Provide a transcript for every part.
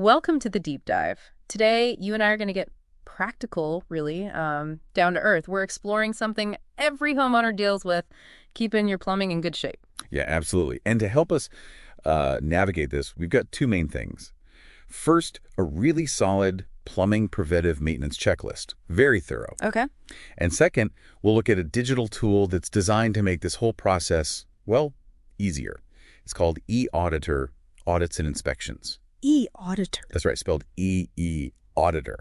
Welcome to the deep dive. Today, you and I are going to get practical, really, down to earth. We're exploring something every homeowner deals with, keeping your plumbing in good shape. Yeah, absolutely. And to help us navigate this, we've got two main things. First, a really solid plumbing preventive maintenance checklist. Very thorough. Okay. And second, we'll look at a digital tool that's designed to make this whole process, well, easier. It's called eAuditor, Audits and Inspections. eAuditor. That's right, spelled eAuditor.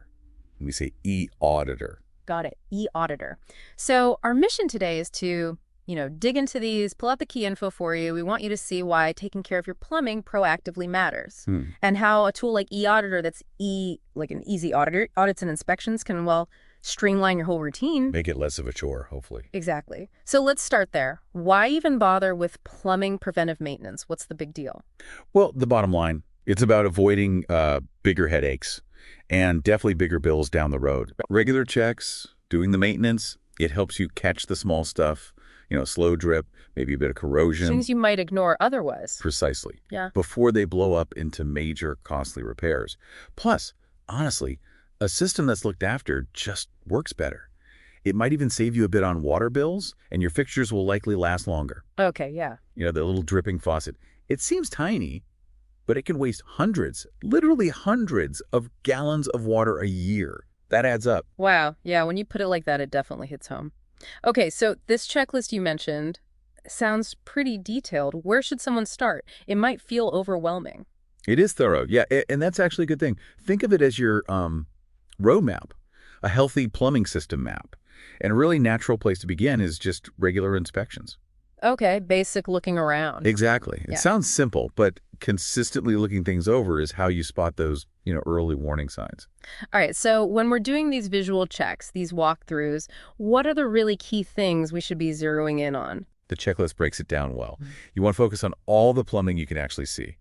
We say eAuditor. Got it. eAuditor. So our mission today is to, dig into these, pull out the key info for you. We want you to see why taking care of your plumbing proactively matters. And how a tool like eAuditor that's like an easy auditor, audits and inspections can, streamline your whole routine. Make it less of a chore, hopefully. Exactly. So let's start there. Why even bother with plumbing preventive maintenance? What's the big deal? Well, the bottom line, it's about avoiding bigger headaches and definitely bigger bills down the road. Regular checks, doing the maintenance, it helps you catch the small stuff, slow drip, maybe a bit of corrosion. Things you might ignore otherwise. Precisely. Yeah. Before they blow up into major costly repairs. Plus, honestly, a system that's looked after just works better. It might even save you a bit on water bills, and your fixtures will likely last longer. Okay, yeah. The little dripping faucet. It seems tiny, but it can waste hundreds, literally hundreds of gallons of water a year. That adds up. Wow. Yeah, when you put it like that, it definitely hits home. Okay, so this checklist you mentioned sounds pretty detailed. Where should someone start? It might feel overwhelming. It is thorough, yeah, and that's actually a good thing. Think of it as your roadmap, a healthy plumbing system map. And a really natural place to begin is just regular inspections. Okay, basic looking around. Exactly. It sounds simple, but consistently looking things over is how you spot those, early warning signs. All right, so when we're doing these visual checks, these walkthroughs, what are the really key things we should be zeroing in on? The checklist breaks it down well. You want to focus on all the plumbing you can actually see.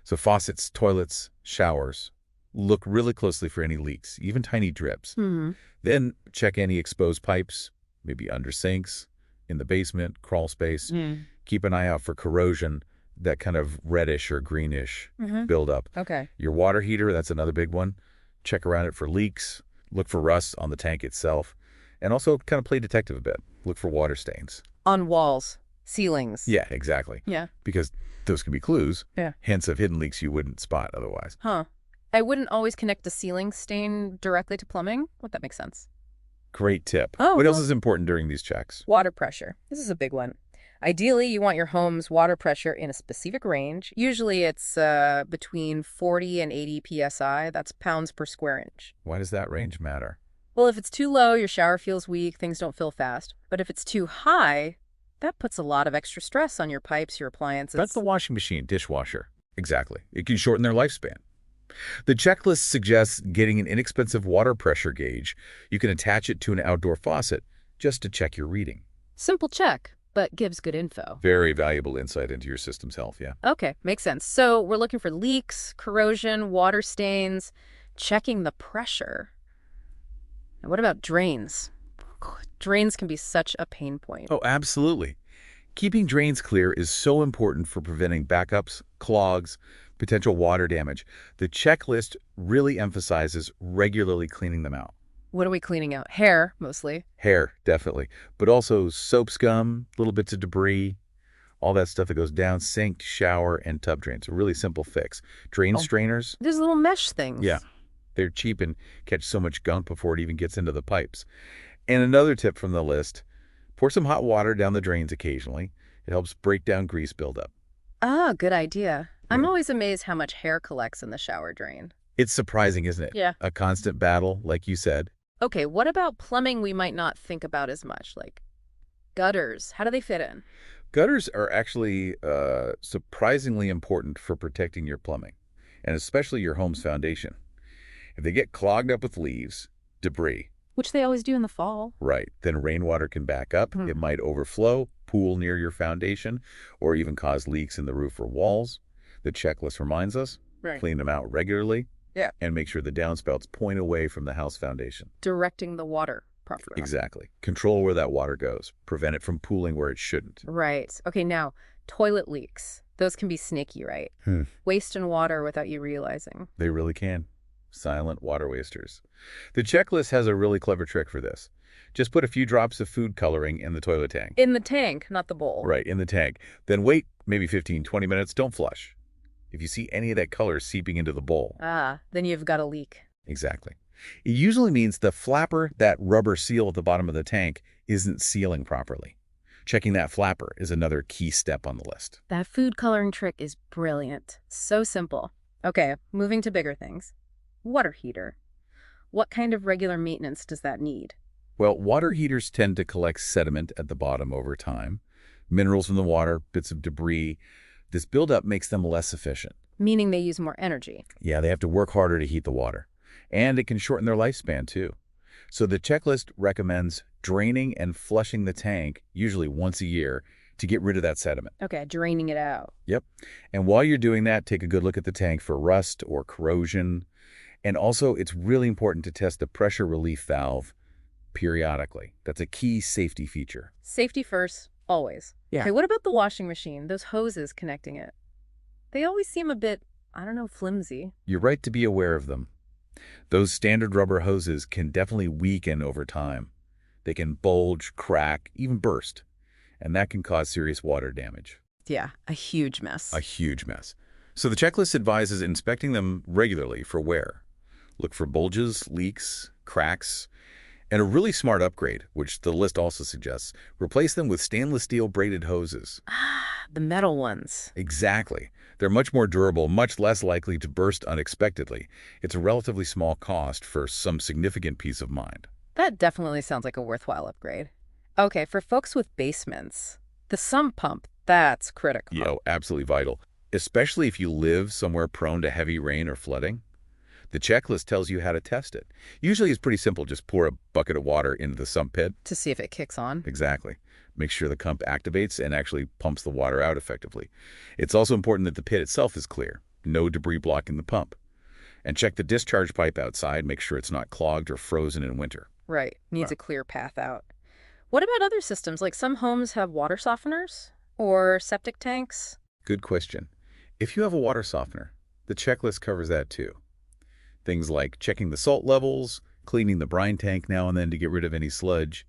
So faucets, toilets, showers. Look really closely for any leaks, even tiny drips. Then check any exposed pipes, maybe under sinks, in the basement, crawl space. Keep an eye out for corrosion, that kind of reddish or greenish buildup. Okay. Your water heater, that's another big one. Check around it for leaks. Look for rust on the tank itself. And also kind of play detective a bit. Look for water stains. On walls, ceilings. Yeah, exactly. Yeah. Because those can be clues. Yeah. Hints of hidden leaks you wouldn't spot otherwise. Huh. I wouldn't always connect a ceiling stain directly to plumbing. Would that make sense? Great tip. Oh, what else well- is important during these checks? Water pressure. This is a big one. Ideally, you want your home's water pressure in a specific range. Usually it's between 40 and 80 psi. That's pounds per square inch. Why does that range matter? Well, if it's too low, your shower feels weak, things don't fill fast. But if it's too high, that puts a lot of extra stress on your pipes, your appliances. That's the washing machine, dishwasher. Exactly. It can shorten their lifespan. The checklist suggests getting an inexpensive water pressure gauge. You can attach it to an outdoor faucet just to check your reading. Simple check, but gives good info. Very valuable insight into your system's health, yeah. Okay, makes sense. So we're looking for leaks, corrosion, water stains, checking the pressure. And what about drains? Drains can be such a pain point. Oh, absolutely. Keeping drains clear is so important for preventing backups, clogs, potential water damage. The checklist really emphasizes regularly cleaning them out. What are we cleaning out? Hair, mostly. Hair, definitely. But also soap scum, little bits of debris, all that stuff that goes down sink, shower, and tub drains. A really simple fix. Drain strainers, There's little mesh things. yeah, they're cheap and catch so much gunk before it even gets into the pipes. And another tip from the list, pour some hot water down the drains occasionally. It helps break down grease buildup. Ah, good idea. I'm always amazed how much hair collects in the shower drain. It's surprising, isn't it? Yeah. A constant battle, like you said. Okay, what about plumbing we might not think about as much, like gutters? How do they fit in? Gutters are actually surprisingly important for protecting your plumbing, and especially your home's foundation. If they get clogged up with leaves, debris, Which they always do in the fall. right, then rainwater can back up. It might overflow, pool near your foundation, or even cause leaks in the roof or walls. The checklist reminds us, Right. clean them out regularly, Yeah. and make sure the downspouts point away from the house foundation. Directing the water properly. Exactly. Control where that water goes. Prevent it from pooling where it shouldn't. Right. Okay, now, toilet leaks. Those can be sneaky, right? Hmm. Wasting water without you realizing. They really can. Silent water wasters. The checklist has a really clever trick for this. Just put a few drops of food coloring in the toilet tank. In the tank, not the bowl. Right, in the tank. Then wait maybe 15, 20 minutes. Don't flush. If you see any of that color seeping into the bowl. Then you've got a leak. Exactly. It usually means the flapper, that rubber seal at the bottom of the tank, isn't sealing properly. Checking that flapper is another key step on the list. That food coloring trick is brilliant. So simple. Okay, moving to bigger things. Water heater. What kind of regular maintenance does that need? Well, water heaters tend to collect sediment at the bottom over time. Minerals from the water, bits of debris. This buildup makes them less efficient. Meaning they use more energy. Yeah, they have to work harder to heat the water. And it can shorten their lifespan, too. So the checklist recommends draining and flushing the tank, usually once a year, to get rid of that sediment. Okay, draining it out. Yep. And while you're doing that, take a good look at the tank for rust or corrosion. And also, it's really important to test the pressure relief valve periodically. That's a key safety feature. Safety first, always. Yeah. Okay, what about the washing machine? Those hoses connecting it. They always seem a bit, flimsy. You're right to be aware of them. Those standard rubber hoses can definitely weaken over time. They can bulge, crack, even burst. And that can cause serious water damage. Yeah, a huge mess. A huge mess. So the checklist advises inspecting them regularly for wear. Look for bulges, leaks, cracks, and a really smart upgrade, which the list also suggests, replace them with stainless steel braided hoses. The metal ones. Exactly. They're much more durable, much less likely to burst unexpectedly. It's a relatively small cost for some significant peace of mind. That definitely sounds like a worthwhile upgrade. Okay, for folks with basements, the sump pump, that's critical. Yeah, absolutely vital, especially if you live somewhere prone to heavy rain or flooding. The checklist tells you how to test it. Usually it's pretty simple. Just pour a bucket of water into the sump pit. To see if it kicks on. Exactly. Make sure the pump activates and actually pumps the water out effectively. It's also important that the pit itself is clear. No debris blocking the pump. And check the discharge pipe outside. Make sure it's not clogged or frozen in winter. Right. Needs a clear path out. What about other systems? Like some homes have water softeners or septic tanks? Good question. If you have a water softener, the checklist covers that too. Things like checking the salt levels, cleaning the brine tank now and then to get rid of any sludge,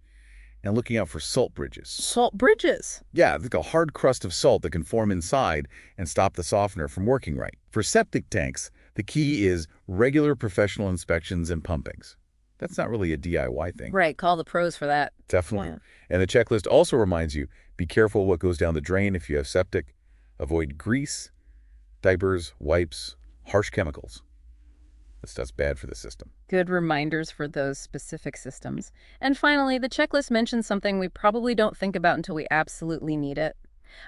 and looking out for salt bridges. Salt bridges? Yeah, like a hard crust of salt that can form inside and stop the softener from working right. For septic tanks, the key is regular professional inspections and pumpings. That's not really a DIY thing. Right, call the pros for that. Definitely. Yeah. And the checklist also reminds you, be careful what goes down the drain if you have septic. Avoid grease, diapers, wipes, harsh chemicals. This stuff's bad for the system. Good reminders for those specific systems. And finally, the checklist mentions something we probably don't think about until we absolutely need it.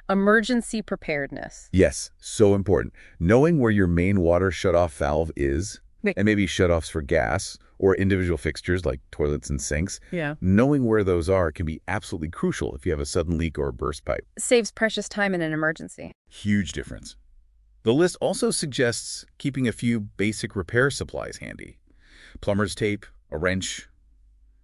Emergency preparedness. Yes, so important. Knowing where your main water shutoff valve is, and maybe shutoffs for gas or individual fixtures like toilets and sinks, knowing where those are can be absolutely crucial if you have a sudden leak or a burst pipe. Saves precious time in an emergency. Huge difference. The list also suggests keeping a few basic repair supplies handy. Plumber's tape, a wrench,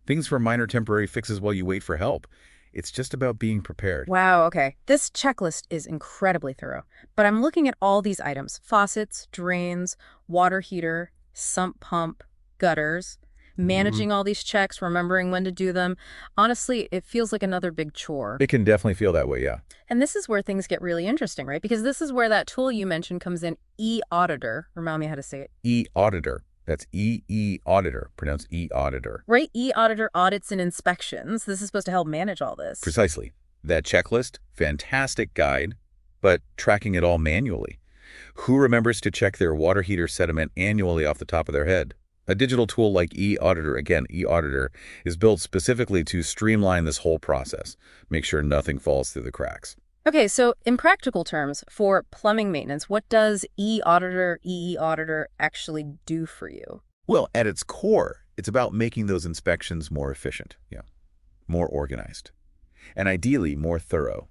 things for minor temporary fixes while you wait for help. It's just about being prepared. Wow, okay. This checklist is incredibly thorough. But I'm looking at all these items: faucets, drains, water heater, sump pump, gutters, managing all these checks, remembering when to do them. Honestly, it feels like another big chore. It can definitely feel that way, yeah. And this is where things get really interesting, right? Because this is where that tool you mentioned comes in, eAuditor. Remind me how to say it. eAuditor. That's eAuditor, pronounced eAuditor. Right, eAuditor Audits and Inspections. This is supposed to help manage all this. Precisely. That checklist, fantastic guide, but tracking it all manually. Who remembers to check their water heater sediment annually off the top of their head? A digital tool like eAuditor, again, eAuditor, is built specifically to streamline this whole process, make sure nothing falls through the cracks. Okay, so in practical terms, for plumbing maintenance, what does eAuditor actually do for you? Well, at its core, it's about making those inspections more efficient, more organized, and ideally more thorough.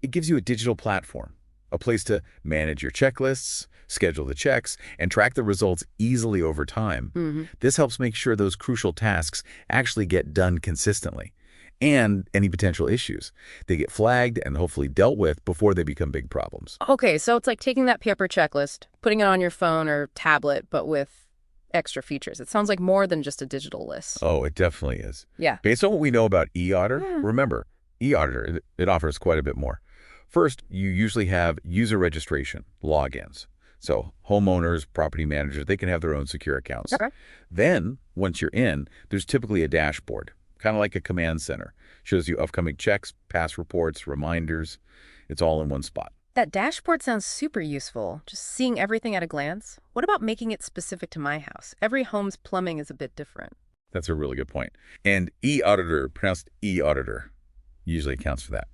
It gives you a digital platform, a place to manage your checklists, schedule the checks, and track the results easily over time. This helps make sure those crucial tasks actually get done consistently. and any potential issues. They get flagged and hopefully dealt with before they become big problems. Okay, so it's like taking that paper checklist, putting it on your phone or tablet, but with extra features. It sounds like more than just a digital list. Oh, it definitely is. Yeah. Based on what we know about eAuditor, remember, eAuditor, it offers quite a bit more. First, you usually have user registration, logins. So homeowners, property managers, they can have their own secure accounts. Okay. Then, once you're in, there's typically a dashboard, kind of like a command center. Shows you upcoming checks, past reports, reminders. It's all in one spot. That dashboard sounds super useful, just seeing everything at a glance. What about making it specific to my house? Every home's plumbing is a bit different. That's a really good point. And eAuditor, pronounced eAuditor, usually accounts for that.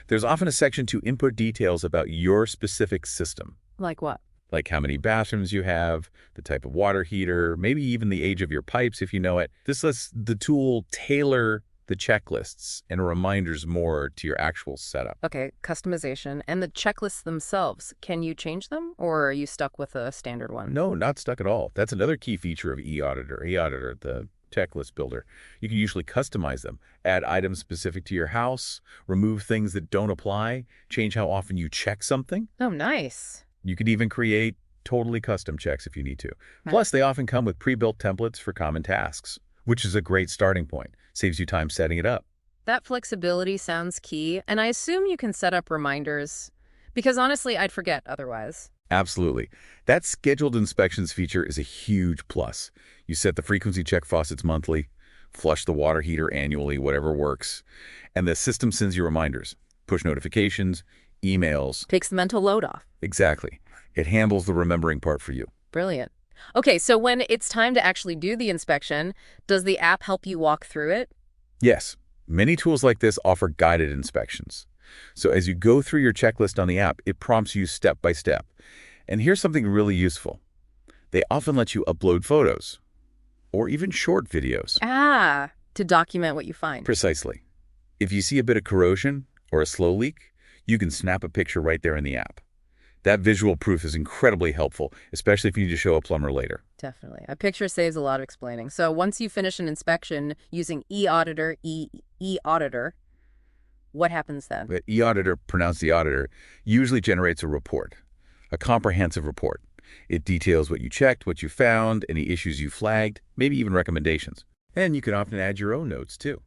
There's often a section to input details about your specific system. Like what? Like how many bathrooms you have, the type of water heater, maybe even the age of your pipes if you know it. This lets the tool tailor the checklists and reminders more to your actual setup. Okay, customization. And the checklists themselves, can you change them or are you stuck with a standard one? No, not stuck at all. That's another key feature of eAuditor. eAuditor, the checklist builder. You can usually customize them, add items specific to your house, remove things that don't apply, change how often you check something. Oh, nice. You could even create totally custom checks if you need to. Plus, they often come with pre-built templates for common tasks, which is a great starting point. Saves you time setting it up. That flexibility sounds key, and I assume you can set up reminders, because honestly, I'd forget otherwise. Absolutely. That scheduled inspections feature is a huge plus. You set the frequency check faucets monthly, flush the water heater annually, whatever works, and the system sends you reminders, push notifications, emails. Takes the mental load off. Exactly. It handles the remembering part for you. Brilliant. Okay, so when it's time to actually do the inspection, does the app help you walk through it? Yes. Many tools like this offer guided inspections. So as you go through your checklist on the app, it prompts you step by step. And here's something really useful. They often let you upload photos or even short videos. To document what you find. Precisely. If you see a bit of corrosion or a slow leak, you can snap a picture right there in the app. That visual proof is incredibly helpful, especially if you need to show a plumber later. Definitely. A picture saves a lot of explaining. So once you finish an inspection using eAuditor, eAuditor, what happens then? But eAuditor, pronounced the auditor, usually generates a report, a comprehensive report. It details what you checked, what you found, any issues you flagged, maybe even recommendations. And you can often add your own notes, too.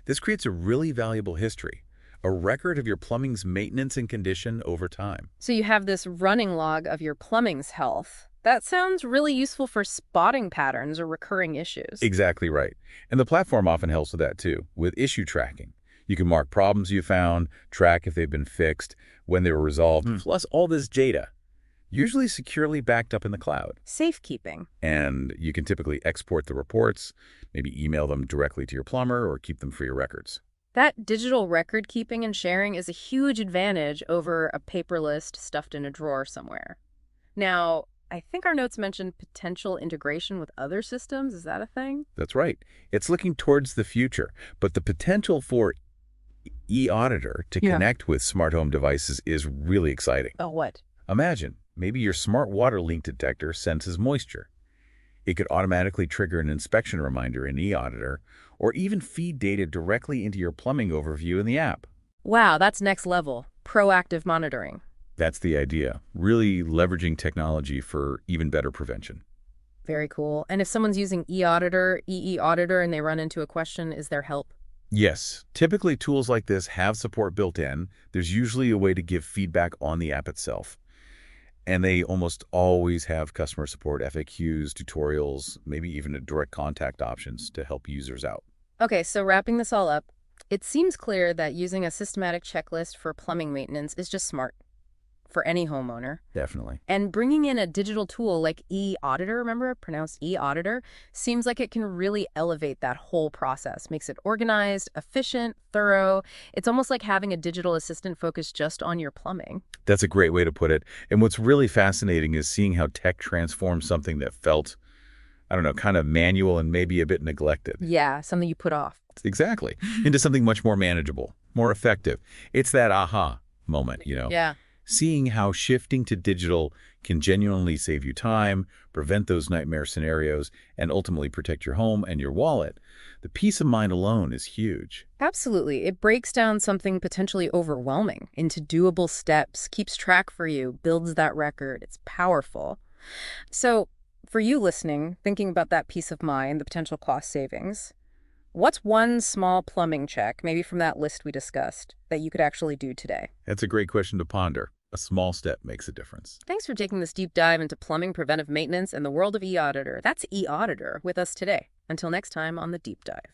This creates a really valuable history, a record of your plumbing's maintenance and condition over time. So you have this running log of your plumbing's health. That sounds really useful for spotting patterns or recurring issues. Exactly right. And the platform often helps with that, too, with issue tracking. You can mark problems you found, track if they've been fixed, when they were resolved, plus all this data, usually securely backed up in the cloud. Safekeeping. And you can typically export the reports, maybe email them directly to your plumber or keep them for your records. That digital record keeping and sharing is a huge advantage over a paper list stuffed in a drawer somewhere. Now, I think our notes mentioned potential integration with other systems. Is that a thing? That's right. It's looking towards the future, but the potential for eAuditor to connect with smart home devices is really exciting. Oh, what? Imagine, maybe your smart water leak detector senses moisture. It could automatically trigger an inspection reminder in eAuditor or even feed data directly into your plumbing overview in the app. Wow, that's next level. Proactive monitoring. That's the idea, really leveraging technology for even better prevention. Very cool. And if someone's using eAuditor, eAuditor, and they run into a question, is there help? Yes, typically tools like this have support built in. There's usually a way to give feedback on the app itself. And they almost always have customer support, FAQs, tutorials, maybe even direct contact options to help users out. Okay, so wrapping this all up, it seems clear that using a systematic checklist for plumbing maintenance is just smart for any homeowner. Definitely. And bringing in a digital tool like eAuditor, remember, pronounced eAuditor, seems like it can really elevate that whole process, makes it organized, efficient, thorough. It's almost like having a digital assistant focused just on your plumbing. That's a great way to put it. And what's really fascinating is seeing how tech transforms something that felt, I don't know, kind of manual and maybe a bit neglected. Yeah, something you put off. Exactly. Into something much more manageable, more effective. It's that aha moment, Yeah. Seeing how shifting to digital can genuinely save you time, prevent those nightmare scenarios, and ultimately protect your home and your wallet, the peace of mind alone is huge. Absolutely. It breaks down something potentially overwhelming into doable steps, keeps track for you, builds that record. It's powerful. So, for you listening, thinking about that peace of mind, the potential cost savings, what's one small plumbing check, maybe from that list we discussed, that you could actually do today? That's a great question to ponder. A small step makes a difference. Thanks for taking this deep dive into plumbing preventive maintenance and the world of eAuditor. That's eAuditor with us today. Until next time on The Deep Dive.